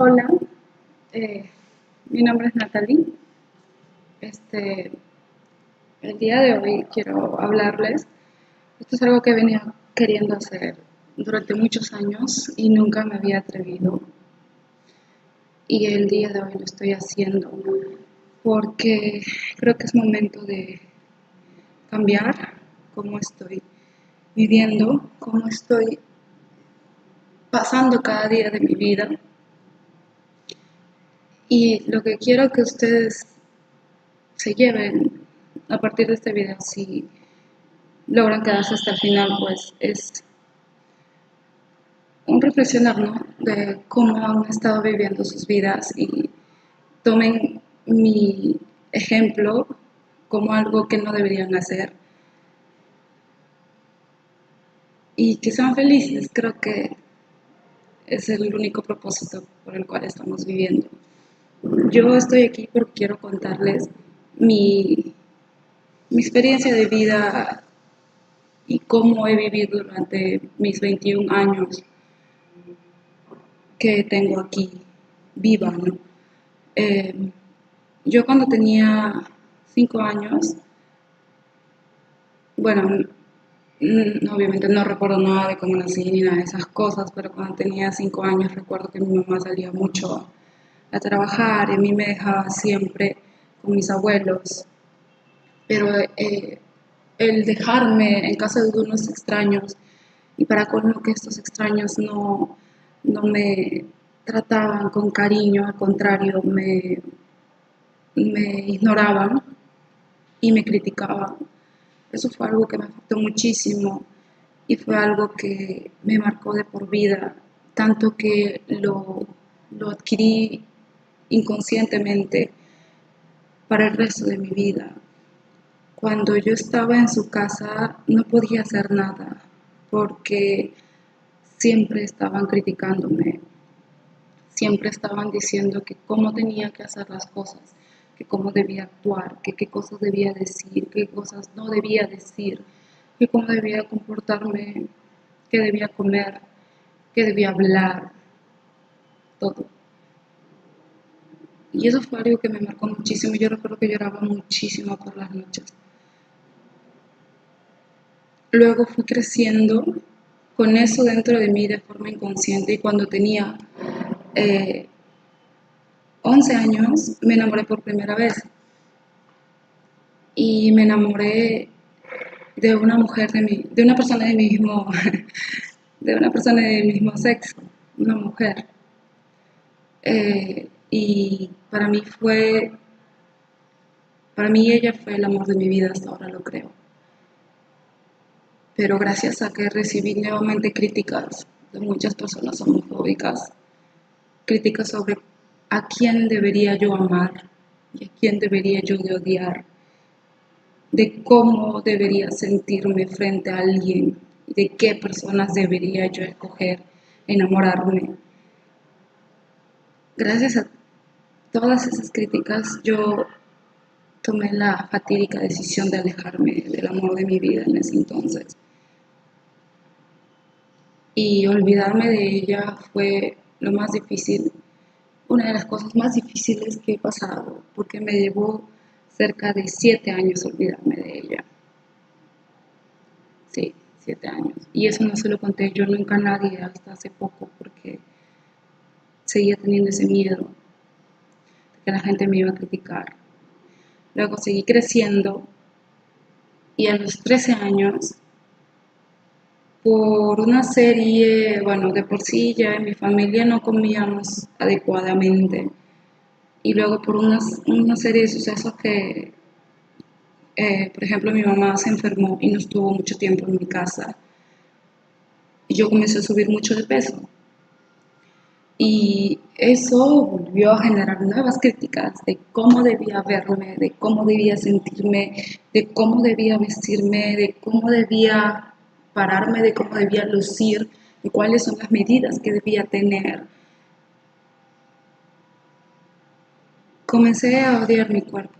Hola, eh, mi nombre es Natalie. Este, el día de hoy quiero hablarles. Esto es algo que venía queriendo hacer durante muchos años y nunca me había atrevido. Y el día de hoy lo estoy haciendo porque creo que es momento de cambiar cómo estoy viviendo, cómo estoy pasando cada día de mi vida. Y lo que quiero que ustedes se lleven a partir de este video, si logran quedarse hasta el final, pues es un reflexionar, ¿no? De cómo han estado viviendo sus vidas y tomen mi ejemplo como algo que no deberían hacer y que sean felices. Creo que es el único propósito por el cual estamos viviendo. Yo estoy aquí porque quiero contarles mi experiencia de vida y cómo he vivido durante mis 21 años que tengo aquí viva, ¿no? Eh, yo cuando tenía 5 años, bueno, obviamente no recuerdo nada de cómo nací ni nada de esas cosas, pero cuando tenía 5 años recuerdo que mi mamá salía mucho a trabajar y a mí me dejaba siempre con mis abuelos, pero el dejarme en casa de unos extraños y para colmo que estos extraños no me trataban con cariño, al contrario, me ignoraban y me criticaban. Eso fue algo que me afectó muchísimo y fue algo que me marcó de por vida, tanto que lo adquirí inconscientemente para el resto de mi vida. Cuando yo estaba en su casa no podía hacer nada porque siempre estaban criticándome, siempre estaban diciendo que cómo tenía que hacer las cosas, que cómo debía actuar, que qué cosas debía decir, qué cosas no debía decir, que cómo debía comportarme, qué debía comer, qué debía hablar, todo. Y eso fue algo que me marcó muchísimo. Yo recuerdo que lloraba muchísimo por las noches. Luego fui creciendo con eso dentro de mí de forma inconsciente y cuando tenía eh, 11 años me enamoré por primera vez y me enamoré de una mujer de una persona de mi mismo, de una persona de mi mismo sexo, una mujer. Y para mí ella fue el amor de mi vida, hasta ahora lo creo. Pero gracias a que recibí nuevamente críticas de muchas personas homofóbicas, críticas sobre a quién debería yo amar y a quién debería yo de odiar, de cómo debería sentirme frente a alguien, de qué personas debería yo escoger, enamorarme. Gracias a todas esas críticas yo tomé la fatídica decisión de alejarme del amor de mi vida en ese entonces. Y olvidarme de ella fue lo más difícil, una de las cosas más difíciles que he pasado, porque me llevó cerca de 7 años olvidarme de ella. Sí, 7 años. Y eso no se lo conté yo nunca a nadie hasta hace poco, porque seguía teniendo ese miedo de que la gente me iba a criticar. Luego seguí creciendo y a los 13 años, por una serie, bueno, de por sí ya en mi familia no comíamos adecuadamente. Y luego por una serie de sucesos que, por ejemplo, mi mamá se enfermó y no estuvo mucho tiempo en mi casa. Y yo comencé a subir mucho de peso. Y eso volvió a generar nuevas críticas de cómo debía verme, de cómo debía sentirme, de cómo debía vestirme, de cómo debía pararme, de cómo debía lucir, de cuáles son las medidas que debía tener. Comencé a odiar mi cuerpo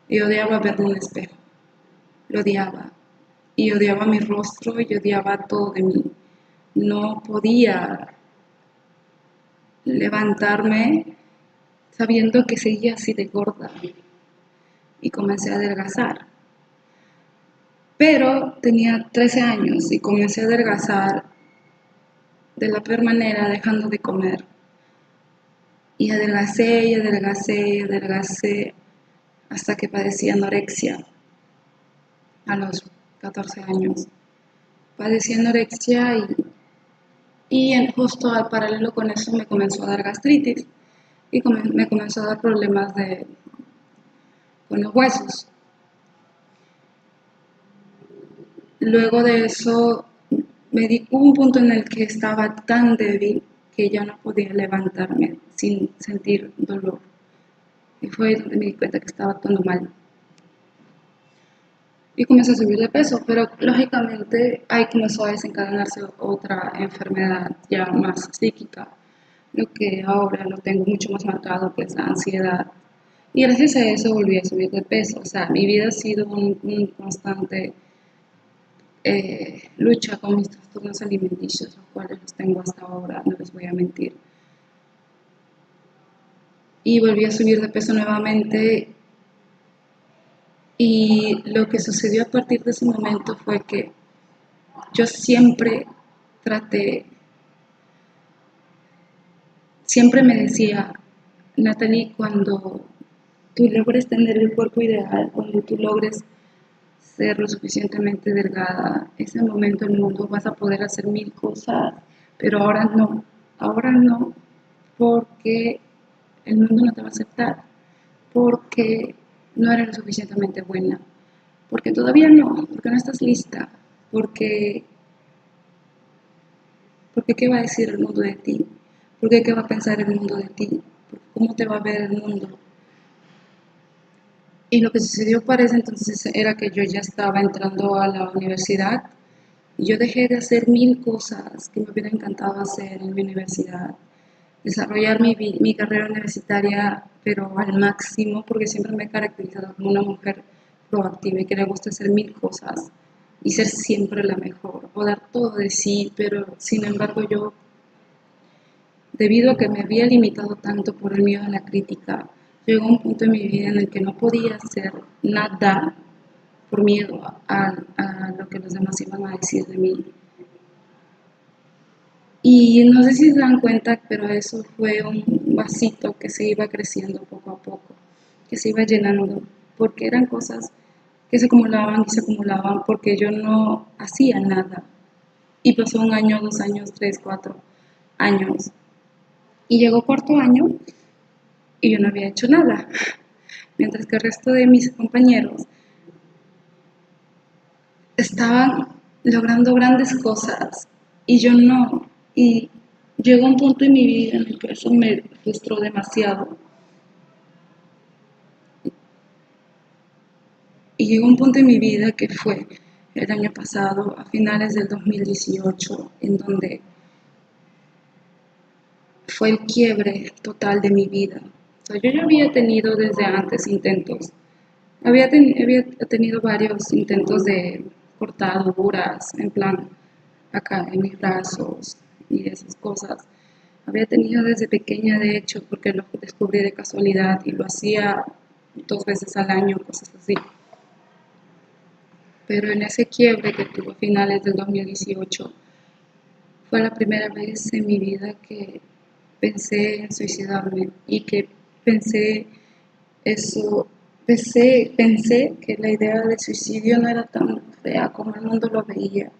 y odiaba verme en un espejo. Lo odiaba. Y odiaba mi rostro y odiaba todo de mí. No podía levantarme sabiendo que seguía así de gorda y comencé a adelgazar. Pero tenía 13 años y comencé a adelgazar de la peor manera, dejando de comer. Y adelgacé y adelgacé y adelgacé hasta que padecí anorexia a los 14 años. Padecí anorexia y justo al paralelo con eso me comenzó a dar gastritis y me comenzó a dar problemas con los huesos. Luego de eso hubo un punto en el que estaba tan débil que ya no podía levantarme sin sentir dolor. Y fue donde me di cuenta que estaba actuando mal. Y comencé a subir de peso, pero lógicamente ahí comenzó a desencadenarse otra enfermedad ya más psíquica, lo que ahora lo tengo mucho más marcado, que es la ansiedad. Y gracias a eso volví a subir de peso. O sea, mi vida ha sido un constante lucha con mis trastornos alimenticios, los cuales los tengo hasta ahora, no les voy a mentir. Y volví a subir de peso nuevamente y lo que sucedió a partir de ese momento fue que yo siempre me decía, Natalie, cuando tú logres tener el cuerpo ideal, cuando tú logres ser lo suficientemente delgada, ese momento en el mundo vas a poder hacer 1000 cosas, pero ahora no, porque el mundo no te va a aceptar, porque no eres lo suficientemente buena, porque todavía no, porque no estás lista, porque qué va a decir el mundo de ti, porque qué va a pensar el mundo de ti, cómo te va a ver el mundo. Y lo que sucedió para ese entonces era que yo ya estaba entrando a la universidad y yo dejé de hacer 1000 cosas que me hubiera encantado hacer en mi universidad. Desarrollar mi carrera universitaria, pero al máximo, porque siempre me he caracterizado como una mujer proactiva y que le gusta hacer 1000 cosas y ser siempre la mejor, o dar todo de sí, pero sin embargo yo, debido a que me había limitado tanto por el miedo a la crítica, llegó un punto en mi vida en el que no podía hacer nada por miedo a lo que los demás iban a decir de mí. Y no sé si se dan cuenta, pero eso fue un vasito que se iba creciendo poco a poco, que se iba llenando, porque eran cosas que se acumulaban y se acumulaban porque yo no hacía nada. Y pasó 1 año, 2 años, 3, 4 años. Y llegó 4.º año y yo no había hecho nada, mientras que el resto de mis compañeros estaban logrando grandes cosas y yo no. Y llegó un punto en mi vida en el que eso me frustró demasiado. Y llegó un punto en mi vida que fue el año pasado, a finales del 2018, en donde fue el quiebre total de mi vida. O sea, yo ya había tenido desde antes intentos. Había tenido varios intentos de cortaduras, en plan, acá en mis brazos y esas cosas. Había tenido desde pequeña, de hecho, porque lo descubrí de casualidad y lo hacía 2 veces al año, cosas así. Pero en ese quiebre que tuve a finales del 2018, fue la primera vez en mi vida que pensé en suicidarme y que pensé eso, pensé que la idea del suicidio no era tan fea como el mundo lo veía,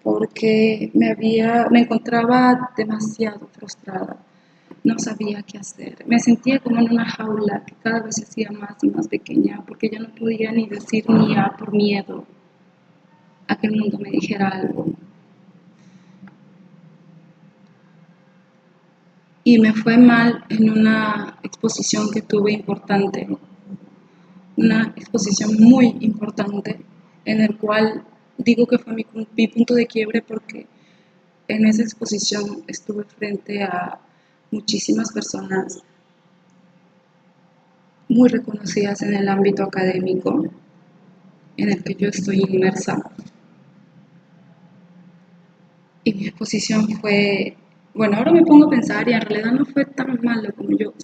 porque me encontraba demasiado frustrada, no sabía qué hacer, me sentía como en una jaula que cada vez se hacía más y más pequeña, porque ya no podía ni decir ni a por miedo a que el mundo me dijera algo. Y me fue mal en una exposición que tuve importante, una exposición muy importante, en el cual digo que fue mi punto de quiebre porque en esa exposición estuve frente a muchísimas personas muy reconocidas en el ámbito académico en el que yo estoy inmersa. Y mi exposición fue bueno, ahora me pongo a pensar y en realidad no fue tan malo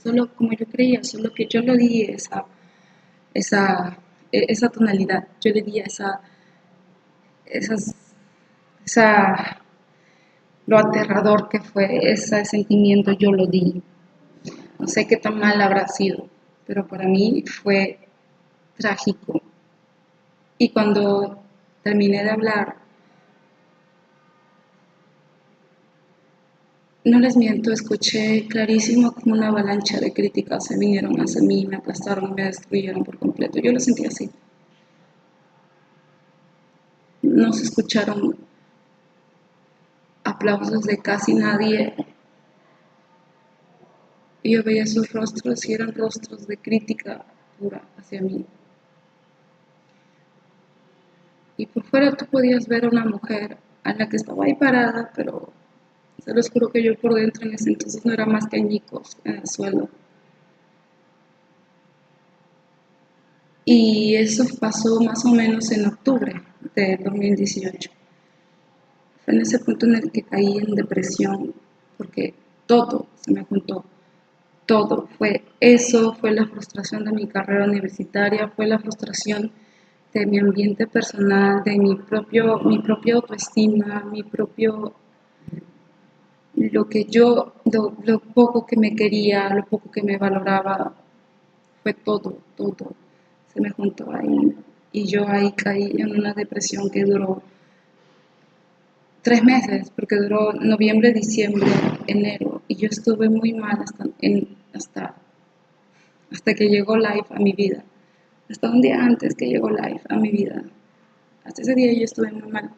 solo como yo creía, solo que yo le di esa, esa tonalidad, yo le di esas, esa, lo aterrador que fue ese sentimiento, yo lo di. No sé qué tan mal habrá sido, pero para mí fue trágico. Y cuando terminé de hablar, no les miento, escuché clarísimo como una avalancha de críticas se vinieron hacia mí, me aplastaron y me destruyeron por completo. Yo lo sentí así. No se escucharon aplausos de casi nadie. Y yo veía sus rostros y eran rostros de crítica pura hacia mí. Y por fuera tú podías ver a una mujer a la que estaba ahí parada, pero se los juro que yo por dentro en ese entonces no era más que añicos en el suelo. Y eso pasó más o menos en octubre de 2018. Fue en ese punto en el que caí en depresión, porque todo se me juntó, todo. Fue eso, fue la frustración de mi carrera universitaria, fue la frustración de mi ambiente personal, de mi propia autoestima, lo poco que me quería, lo poco que me valoraba, fue todo se me juntó ahí. Y yo ahí caí en una depresión que duró 3 meses, porque duró noviembre, diciembre, enero, y yo estuve muy mal hasta que llegó Life a mi vida, hasta un día antes que llegó Life a mi vida. Hasta ese día yo estuve muy mal.